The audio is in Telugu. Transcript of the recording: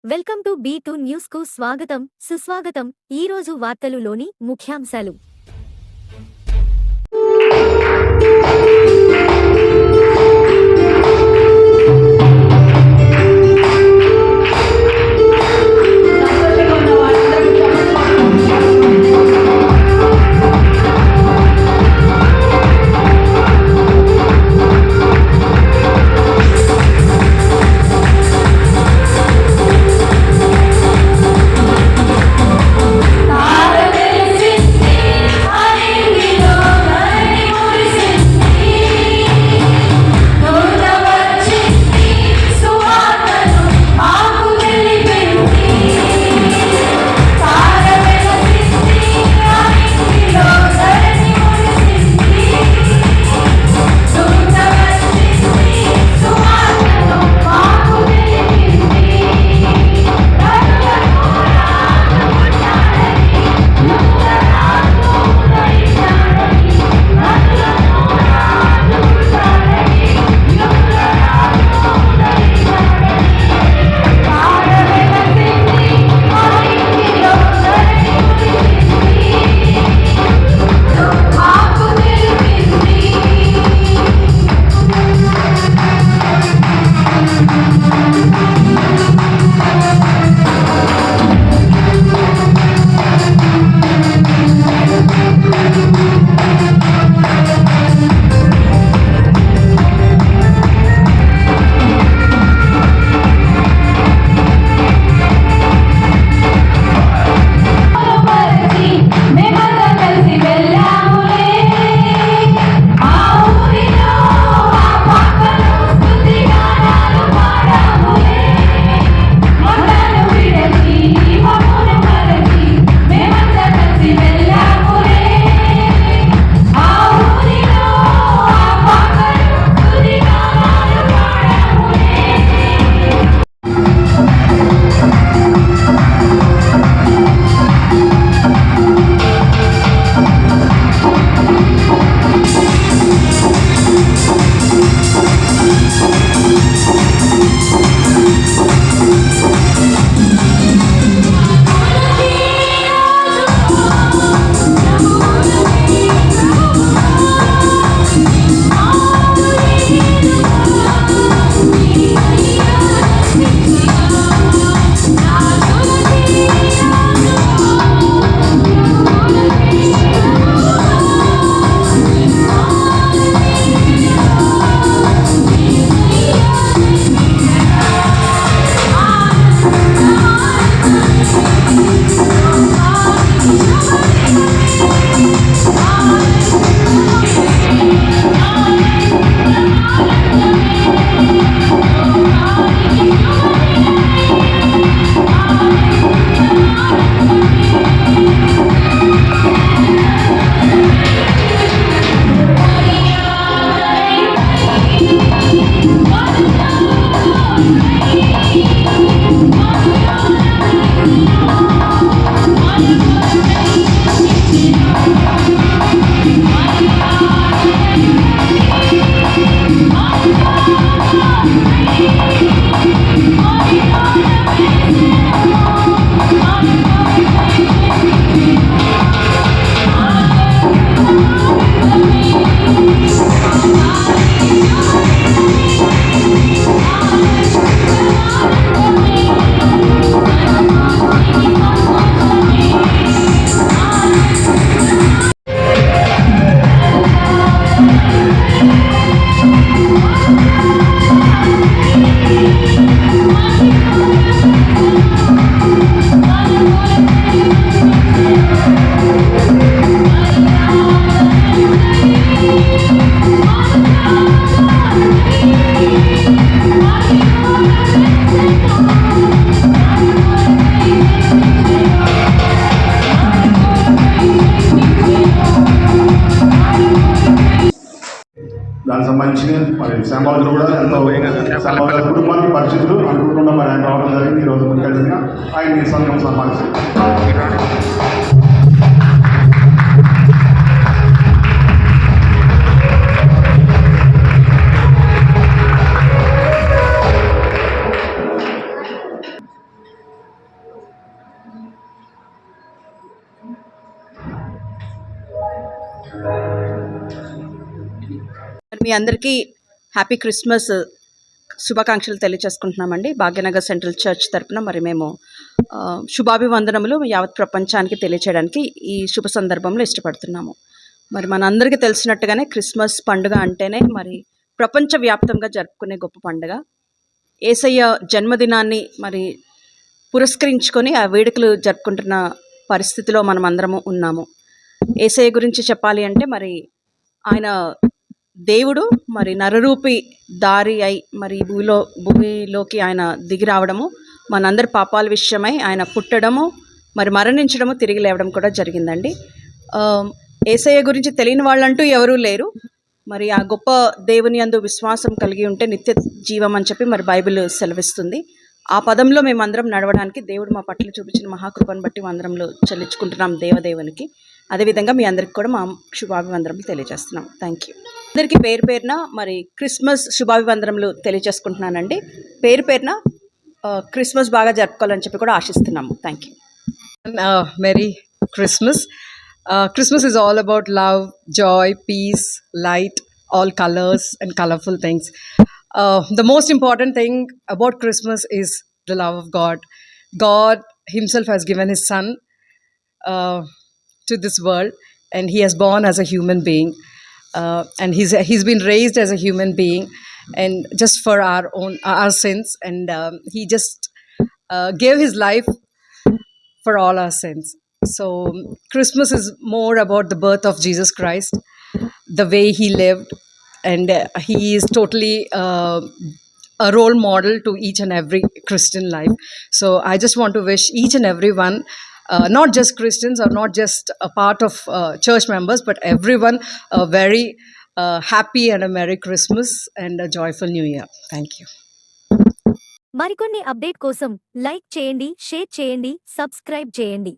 వెల్కమ్ టు B2 న్యూస్ కు స్వాగతం సుస్వాగతం. ఈ రోజు వార్తలులోని ముఖ్యాంశాలు. దానికి సంబంధించి మరి శ్యాంబాబు కూడా ఎంతో శ్యాంబాబు కుటుంబానికి పరిస్థితులు అనుకుంటున్నా మరి ఆయన రావడం జరిగింది. ఈరోజు ముఖ్య అతిథిగా ఆయన ఈ సమయం సన్మానిస్తారు. మీ అందరికీ హ్యాపీ క్రిస్మస్ శుభాకాంక్షలు తెలియజేసుకుంటున్నామండి. భాగ్యనగర్ సెంట్రల్ చర్చ్ తరపున మరి మేము శుభాభివందనములు యావత్ ప్రపంచానికి తెలియచేయడానికి ఈ శుభ సందర్భంలో ఇష్టపడుతున్నాము. మరి మనందరికీ తెలిసినట్టుగానే క్రిస్మస్ పండుగ అంటేనే మరి ప్రపంచవ్యాప్తంగా జరుపుకునే గొప్ప పండుగ. యేసయ్య జన్మదినాన్ని మరి పురస్కరించుకొని ఆ వేడుకలు జరుపుకుంటున్న పరిస్థితిలో మనం అందరము ఉన్నాము. యేసయ్య గురించి చెప్పాలి అంటే మరి ఆయన దేవుడు మరి నరరూపి దారి అయి మరి భూమిలోకి ఆయన దిగి రావడము, మనందరి పాపాల విషయమై ఆయన పుట్టడము, మరి మరణించడము, తిరిగి లేవడం కూడా జరిగిందండి. యేసయ్య గురించి తెలియని వాళ్ళంటూ ఎవరూ లేరు. మరి ఆ గొప్ప దేవుని యందు విశ్వాసం కలిగి ఉంటే నిత్య జీవం అని చెప్పి మరి బైబిల్ సెలవిస్తుంది. ఆ పదంలో మేమందరం నడవడానికి దేవుడు మా పట్ల చూపించిన మహాకృపను బట్టి అందరంలో చెల్లించుకుంటున్నాం దేవదేవునికి. అదేవిధంగా మీ అందరికి కూడా మా శుభాభివందనలు తెలియజేస్తున్నాం. Thank you. అందరికీ పేరు పేరున మరి క్రిస్మస్ శుభాభివందనలు తెలియజేసుకుంటున్నానండి. పేరు పేరున క్రిస్మస్ బాగా జరుపుకోవాలని చెప్పి కూడా ఆశిస్తున్నాము. Thank you. Merry Christmas. Christmas is all about love, joy, peace, light, all colors and colorful things. The most important thing about Christmas is the love of God. God Himself has given His Son to this world, and He has born as a human being, and He's been raised as a human being, and just for our sins, and He just gave His life for all our sins. So Christmas is more about the birth of Jesus Christ, the way He lived, and He is totally a role model to each and every Christian life. So I just want to wish each and everyone, not just Christians or not just a part of church members, but everyone a very happy and a Merry Christmas and a joyful New Year. Thank you. మరికొన్ని అప్డేట్ కోసం లైక్ చేయండి, షేర్ చేయండి, సబ్స్క్రైబ్ చేయండి.